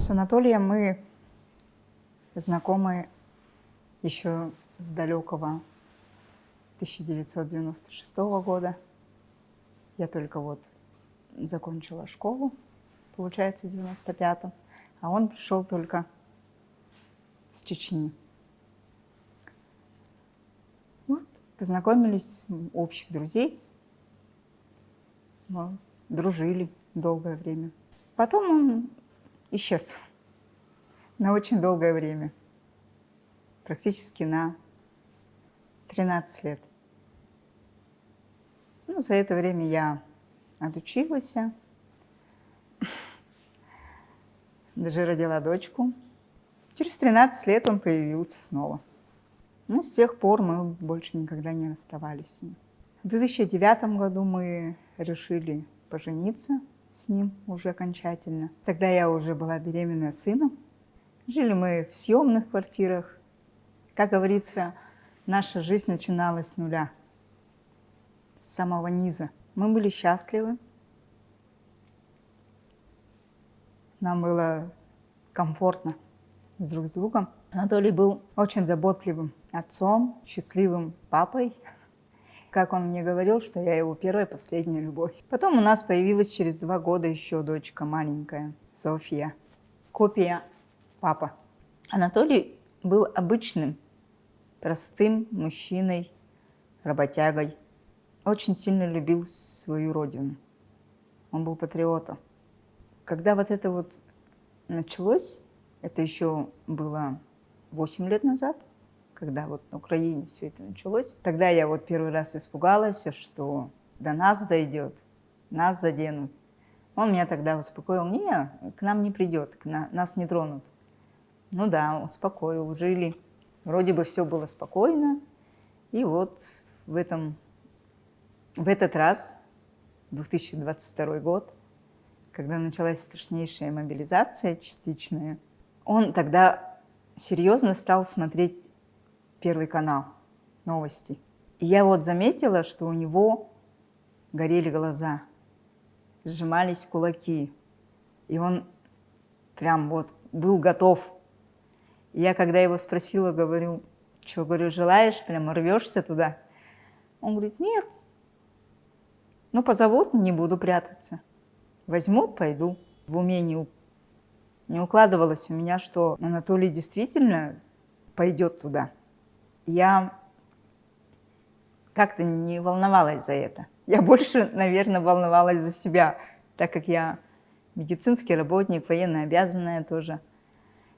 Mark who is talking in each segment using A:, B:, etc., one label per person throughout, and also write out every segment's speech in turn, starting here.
A: С Анатолием мы знакомы еще с далекого 1996 года. Я только вот закончила школу, получается, в 95-м, а он пришел только с Чечни. Вот, познакомились, общих друзей, вот, дружили долгое время. Потом он исчез на очень долгое время, практически на 13 лет. Ну, за это время я отучилась, даже родила дочку. Через 13 лет он появился снова. Ну, с тех пор мы больше никогда не расставались с ним. В 2009 году мы решили пожениться с ним уже окончательно. Тогда я уже была беременна сыном. Жили мы в съемных квартирах. Как говорится, наша жизнь начиналась с нуля, с самого низа. Мы были счастливы. Нам было комфортно друг с другом. Анатолий был очень заботливым отцом, счастливым папой. Как он мне говорил, что я его первая и последняя любовь. Потом у нас появилась через 2 года еще дочка маленькая, София. Копия папы. Анатолий был обычным, простым мужчиной, работягой. Очень сильно любил свою родину. Он был патриотом. Когда вот это вот началось, это еще было 8 лет назад, когда вот на Украине все это началось, тогда я вот первый раз испугалась, что до нас дойдет, нас заденут. Он меня тогда успокоил: не, к нам не придет, нас не тронут. Ну да, успокоил, жили. Вроде бы все было спокойно. И вот в этот раз, 2022 год, когда началась страшнейшая мобилизация частичная, он тогда серьезно стал смотреть Первый канал, новости. И я вот заметила, что у него горели глаза, сжимались кулаки. И он прям вот был готов. И я когда его спросила, говорю: что, говорю, желаешь, прям рвешься туда? Он говорит: нет. Ну, позовут, не буду прятаться. Возьмут, пойду. В уме не укладывалось у меня, что Анатолий действительно пойдет туда. Я как-то не волновалась за это. Я больше, наверное, волновалась за себя, так как я медицинский работник, военно обязанная тоже.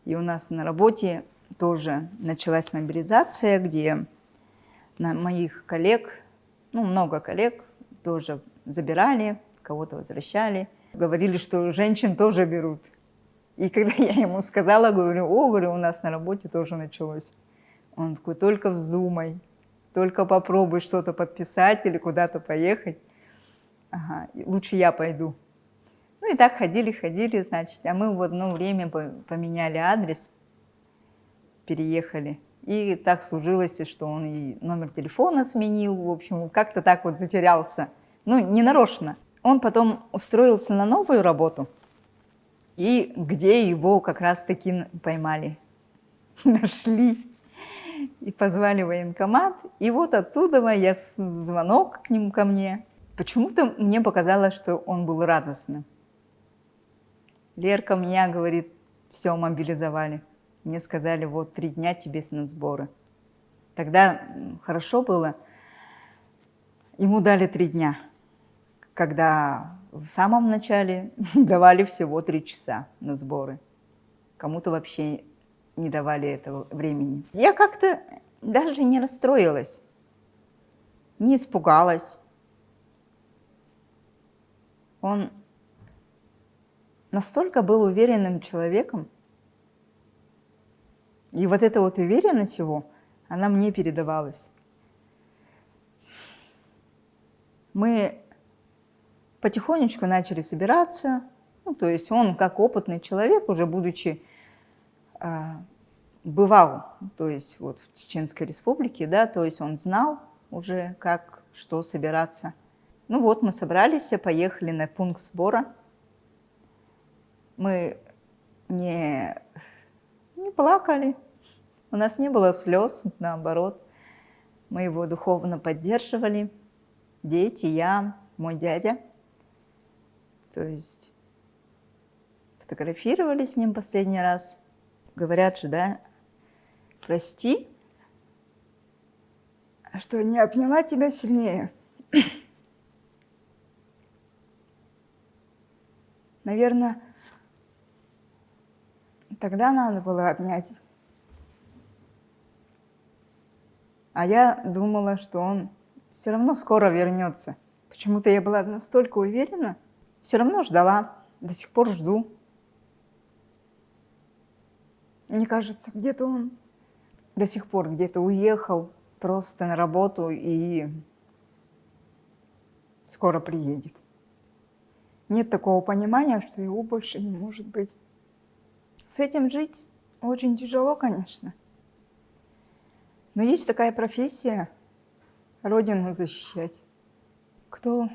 A: И у нас на работе тоже началась мобилизация, где моих коллег, много коллег тоже забирали, кого-то возвращали. Говорили, что женщин тоже берут. И когда я ему сказала, говорю: у нас на работе тоже началось. Он такой: только вздумай, только попробуй что-то подписать или куда-то поехать. Ага, лучше я пойду. Ну и так ходили, значит. А мы в одно время поменяли адрес, переехали. И так сложилось, что он и номер телефона сменил, в общем, как-то так вот затерялся. Не нарочно. Он потом устроился на новую работу, и где его как раз-таки поймали, нашли и позвали в военкомат. И вот оттуда я звонок к нему, ко мне. Почему-то мне показалось, что он был радостным. Лерка меня, говорит, все, мобилизовали. Мне сказали: вот 3 дня тебе на сборы. Тогда хорошо было. Ему дали 3 дня, когда в самом начале давали всего 3 часа на сборы. Кому-то вообще не давали этого времени. Я как-то даже не расстроилась, не испугалась. Он настолько был уверенным человеком, и вот эта вот уверенность его, она мне передавалась. Мы потихонечку начали собираться. То есть он, как опытный человек, уже будучи, бывал, то есть вот в Чеченской Республике, да, то есть он знал уже, как, что собираться. Вот мы собрались, поехали на пункт сбора. Мы не плакали. У нас не было слез, наоборот. Мы его духовно поддерживали. Дети, я, мой дядя. То есть фотографировали с ним последний раз. Говорят же, да, прости, что не обняла тебя сильнее. Наверное, тогда надо было обнять. А я думала, что он все равно скоро вернется. Почему-то я была настолько уверена, все равно ждала, до сих пор жду. Мне кажется, где-то он до сих пор где-то уехал просто на работу и скоро приедет. Нет такого понимания, что его больше не может быть. С этим жить очень тяжело, конечно. Но есть такая профессия — Родину защищать. Кто,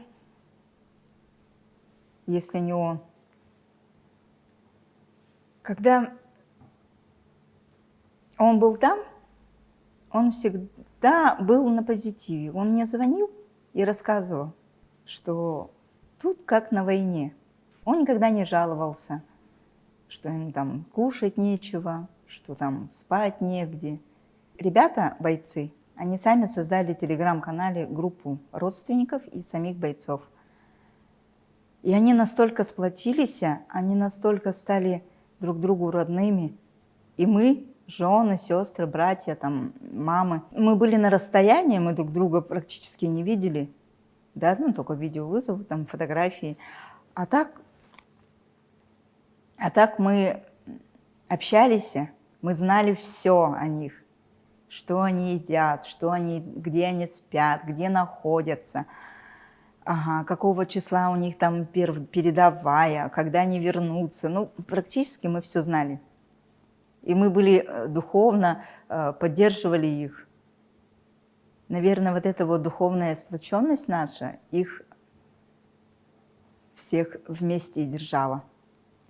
A: если не он? Когда он был там, он всегда был на позитиве. Он мне звонил и рассказывал, что тут как на войне. Он никогда не жаловался, что им там кушать нечего, что там спать негде. Ребята, бойцы, они сами создали в телеграм-канале группу родственников и самих бойцов. И они настолько сплотились, они настолько стали друг другу родными. И мы, жены, сестры, братья, там, мамы, мы были на расстоянии, мы друг друга практически не видели. Да, ну, только видеовызов, там, фотографии. А так мы общались, мы знали все о них. Что они едят, где они спят, где находятся, какого числа у них там передовая, когда они вернутся. Ну, практически мы все знали. И мы были духовно, поддерживали их. Наверное, вот эта вот духовная сплоченность наша их всех вместе держала.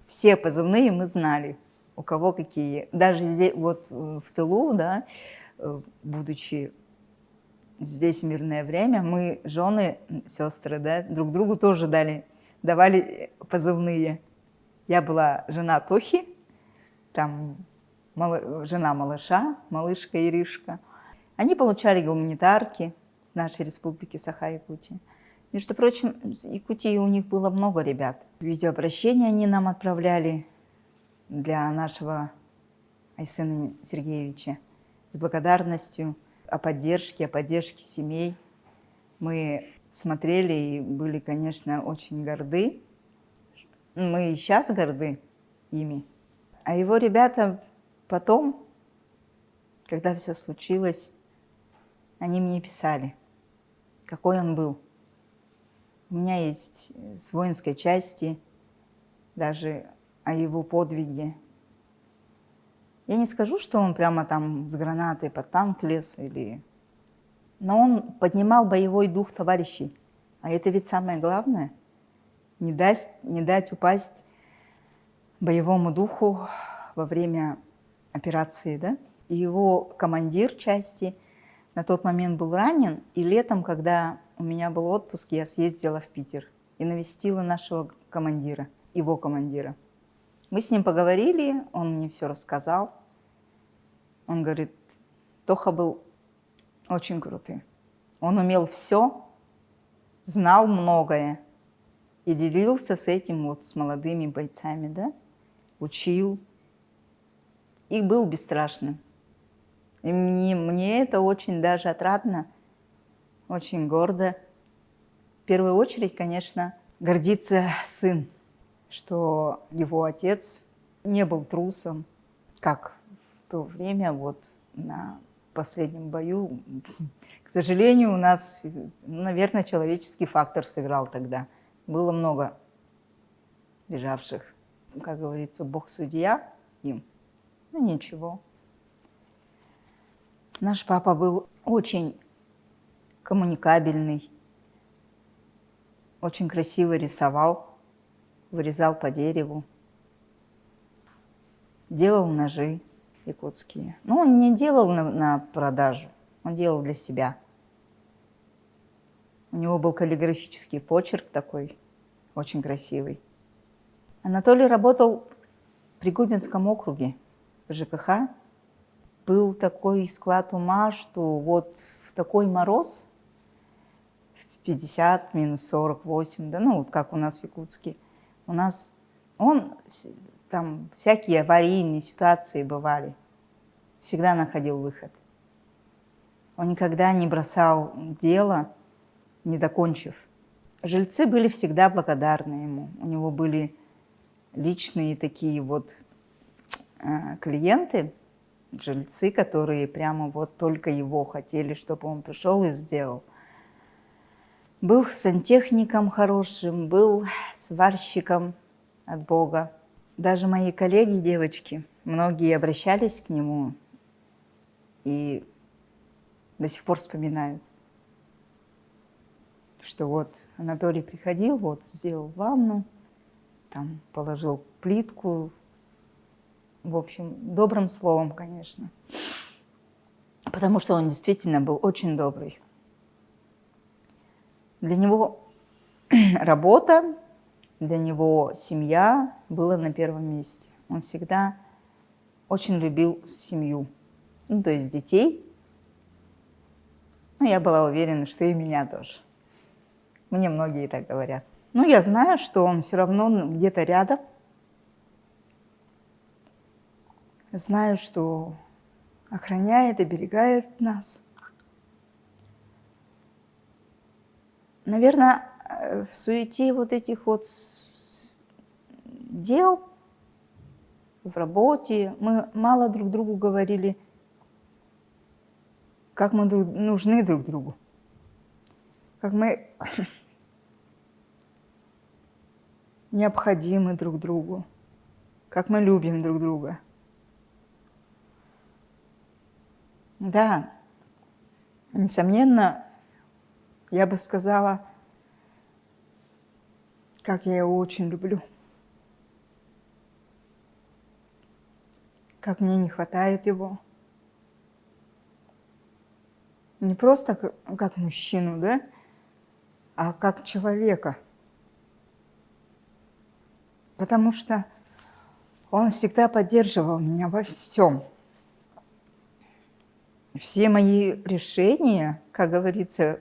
A: Все позывные мы знали, у кого какие. Даже здесь, вот в тылу, да, будучи здесь в мирное время, мы, жены, сестры, да, друг другу тоже давали позывные. Я была жена Тохи, там жена малыша, малышка Иришка. Они получали гуманитарки в нашей республике Саха-Якутия. Между прочим, в Якутии у них было много ребят. Видеообращения они нам отправляли для нашего Айсена Сергеевича с благодарностью о поддержке семей. Мы смотрели и были, конечно, очень горды. Мы и сейчас горды ими. А его ребята потом, когда все случилось, они мне писали, какой он был. У меня есть с воинской части даже о его подвиге. Я не скажу, что он прямо там с гранатой под танк лез, но он поднимал боевой дух товарищей. А это ведь самое главное. Не дать упасть боевому духу во время операции, да? И его командир части на тот момент был ранен, и летом, когда у меня был отпуск, я съездила в Питер и навестила нашего командира, его командира. Мы с ним поговорили, он мне все рассказал. Он говорит, Тоха был очень крутым. Он умел все, знал многое и делился с этим вот с молодыми бойцами, да? Учил и был бесстрашным. И мне это очень даже отрадно, очень гордо. В первую очередь, конечно, гордится сын, что его отец не был трусом, как в то время вот на последнем бою. К сожалению, у нас, наверное, человеческий фактор сыграл тогда. Было много бежавших. Как говорится, Бог судья им. Ну ничего. Наш папа был очень коммуникабельный, очень красиво рисовал, вырезал по дереву. делал ножи якутские. Но он не делал на продажу, он делал для себя. У него был каллиграфический почерк такой, очень красивый. Анатолий работал в Пригубинском округе, в ЖКХ. Был такой склад ума, что вот в такой мороз, в 50, минус 48, да, ну вот как у нас в Якутске, у нас там всякие аварийные ситуации бывали, всегда находил выход. Он никогда не бросал дело, не докончив. Жильцы были всегда благодарны ему. У него были личные такие вот клиенты, жильцы, которые прямо вот только его хотели, чтобы он пришел и сделал. Был сантехником хорошим, был сварщиком от Бога. Даже мои коллеги, девочки, многие обращались к нему и до сих пор вспоминают, что вот Анатолий приходил, вот сделал ванну, там положил плитку, в общем, добрым словом, конечно, потому что он действительно был очень добрый. Для него работа, для него семья была на первом месте. Он всегда очень любил семью, ну, то есть детей. Но я была уверена, что и меня тоже. Мне многие так говорят. Но я знаю, что он все равно где-то рядом. Знаю, что охраняет, оберегает нас. Наверное, в суете вот этих вот дел, в работе, мы мало друг другу говорили, как мы нужны друг другу, как мы необходимы друг другу, как мы любим друг друга. Да, несомненно, я бы сказала, как я его очень люблю, как мне не хватает его. Не просто как мужчину, да, а как человека. Потому что он всегда поддерживал меня во всем. Все мои решения, как говорится,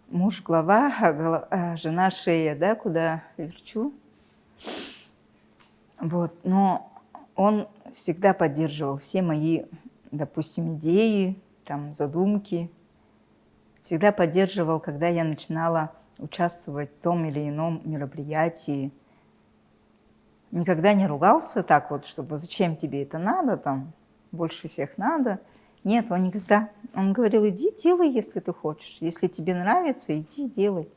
A: муж глава, а жена шея, да, куда верчу. Вот, но он всегда поддерживал все мои, допустим, идеи, там, задумки. Всегда поддерживал, когда я начинала участвовать в том или ином мероприятии. Никогда не ругался так вот, чтобы зачем тебе это надо, там, больше всех надо. Нет, он никогда. Он говорил, иди делай, если ты хочешь. Если тебе нравится, иди делай.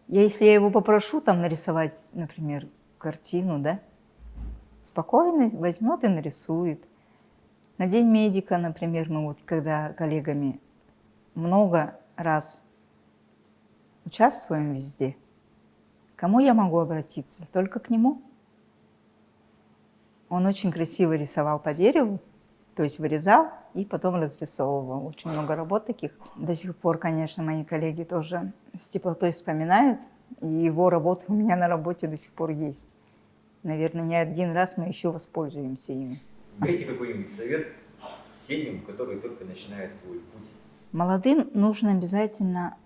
A: Если я его попрошу там нарисовать, например, картину, да, спокойно возьмет и нарисует. На День медика, например, мы вот когда коллегами много раз участвуем везде, к кому я могу обратиться? Только к нему. Он очень красиво рисовал по дереву, то есть вырезал и потом разрисовывал. Очень много работ таких. До сих пор, конечно, мои коллеги тоже с теплотой вспоминают, и его работа у меня на работе до сих пор есть. Наверное, не один раз мы еще воспользуемся ими.
B: Дайте какой-нибудь совет семьям, которые только начинают свой путь.
A: Молодым нужно обязательно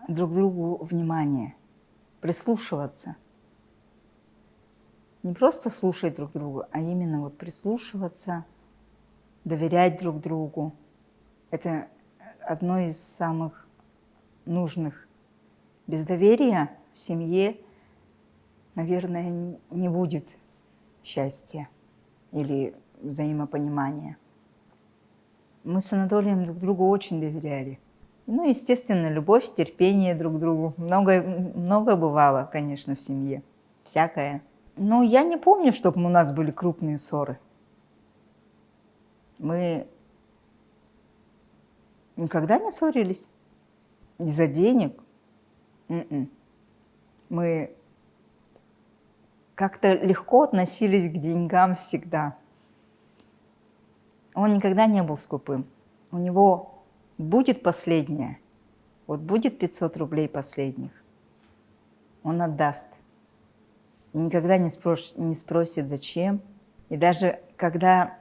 A: друг другу внимание, прислушиваться. Не просто слушать друг друга, а именно вот прислушиваться, доверять друг другу. Это одно из самых нужных. Без доверия в семье, наверное, не будет счастья или взаимопонимания. Мы с Анатолием друг другу очень доверяли. Ну, естественно, любовь, терпение друг к другу. Много бывало, конечно, в семье. Всякое. Но я не помню, чтобы у нас были крупные ссоры. Мы никогда не ссорились. Из-за денег. Мы как-то легко относились к деньгам всегда. Он никогда не был скупым. У него будет последнее, вот будет 500 рублей последних, он отдаст. И никогда не спросит, зачем. И даже когда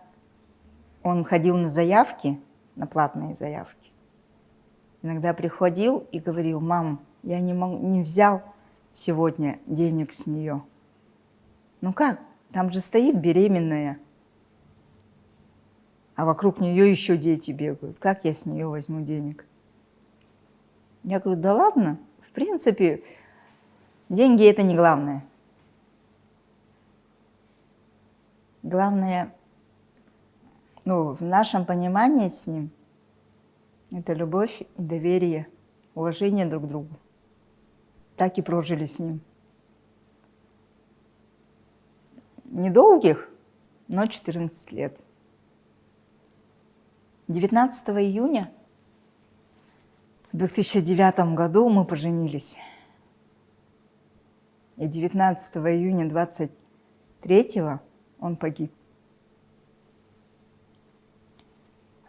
A: он ходил на заявки, на платные заявки, иногда приходил и говорил: мам, я не взял сегодня денег с нее. Ну как, там же стоит беременная, а вокруг нее еще дети бегают. Как я с нее возьму денег? Я говорю: да ладно, в принципе, деньги это не главное. Главное, в нашем понимании с ним, это любовь и доверие, уважение друг к другу. Так и прожили с ним. Недолгих, но 14 лет. 19 июня в 2009 году мы поженились. И 19 июня 23 он погиб.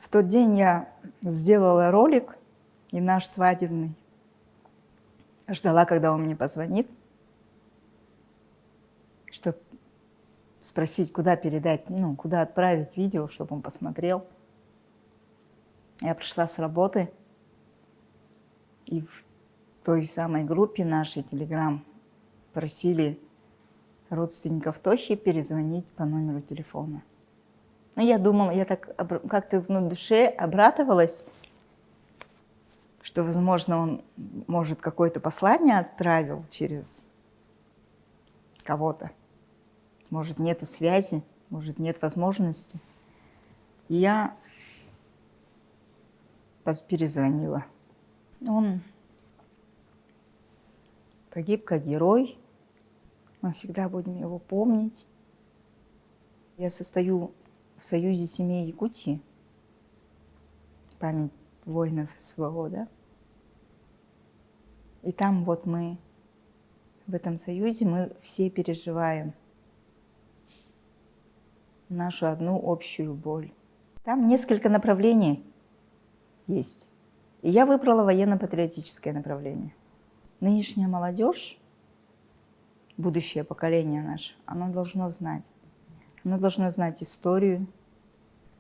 A: В тот день я сделала ролик, и наш свадебный. Ждала, когда он мне позвонит, чтобы спросить, куда передать, куда отправить видео, чтобы он посмотрел. Я пришла с работы, и в той самой группе нашей Telegram просили родственников Тохи перезвонить по номеру телефона. Я думала, я так как-то в душе обрадовалась, что, возможно, он, может, какое-то послание отправил через кого-то. Может, нету связи, может, нет возможности. И я перезвонила. Он погиб как герой. Мы всегда будем его помнить. Я состою в Союзе семей Якутии, память воинов СВО, да? И там вот мы, в этом союзе, мы все переживаем нашу одну общую боль. Там несколько направлений есть. И я выбрала военно-патриотическое направление. Нынешняя молодежь, будущее поколение наше, оно должно знать. Оно должно знать историю,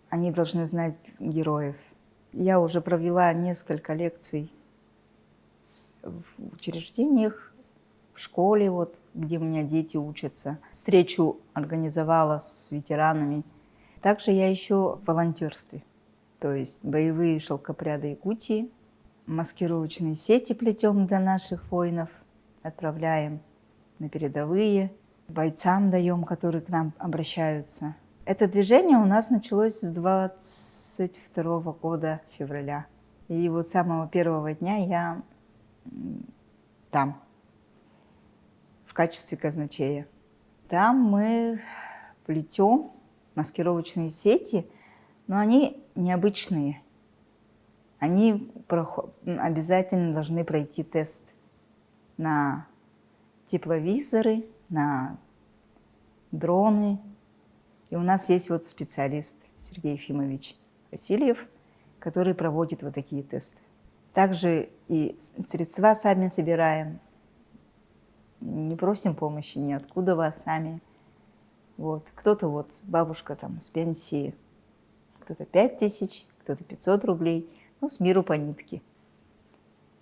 A: они должны знать героев. Я уже провела несколько лекций в учреждениях, в школе, где у меня дети учатся. Встречу организовала с ветеранами. Также я еще в волонтерстве. То есть боевые шелкопряды Якутии, маскировочные сети плетем для наших воинов, отправляем на передовые, бойцам даем, которые к нам обращаются. Это движение у нас началось с 22 года февраля. И с самого первого дня я там, в качестве казначея. Там мы плетем маскировочные сети, но они необычные. Они обязательно должны пройти тест на тепловизоры, на дроны. И у нас есть специалист Сергей Ефимович Васильев, который проводит такие тесты. Также и средства сами собираем. Не просим помощи ниоткуда вас сами. Кто-то бабушка с пенсии, кто-то 5000, кто-то 500 рублей. С миру по нитке.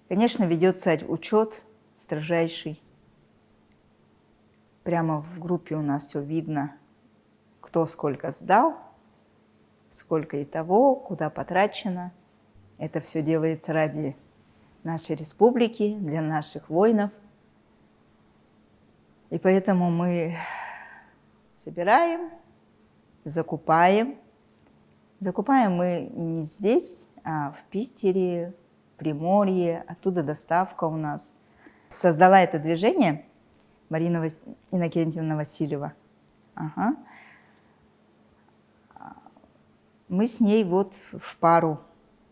A: Конечно, ведется учет строжайший. Прямо в группе у нас все видно, кто сколько сдал, сколько и того, куда потрачено. Это все делается ради нашей республики, для наших воинов. И поэтому мы собираем, закупаем. Закупаем мы не здесь, а в Питере, в Приморье, оттуда доставка у нас. Создала это движение Марина Иннокентьевна Васильева. Ага. Мы с ней в пару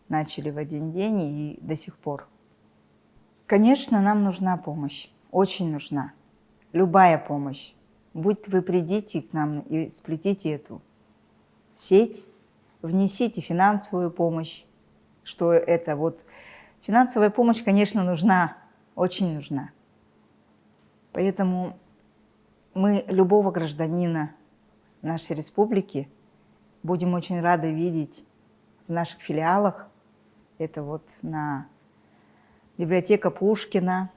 A: начали в один день и до сих пор. Конечно, нам нужна помощь, очень нужна. Любая помощь. будь вы придите к нам и сплетите эту сеть, внесите финансовую помощь, что это вот финансовая помощь, конечно, нужна, очень нужна. Поэтому мы любого гражданина нашей республики будем очень рады видеть в наших филиалах. Это вот на библиотека Пушкина,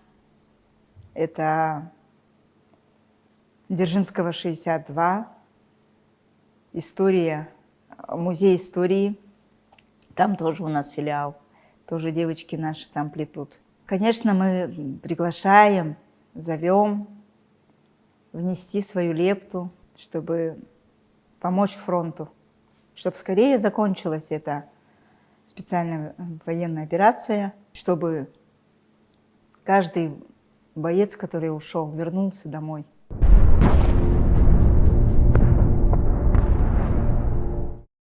A: это Дзержинского, 62, история, музей истории, там тоже у нас филиал, тоже девочки наши там плетут. Конечно, мы приглашаем, зовем внести свою лепту, чтобы помочь фронту, чтобы скорее закончилась эта специальная военная операция, чтобы каждый боец, который ушел, вернулся домой.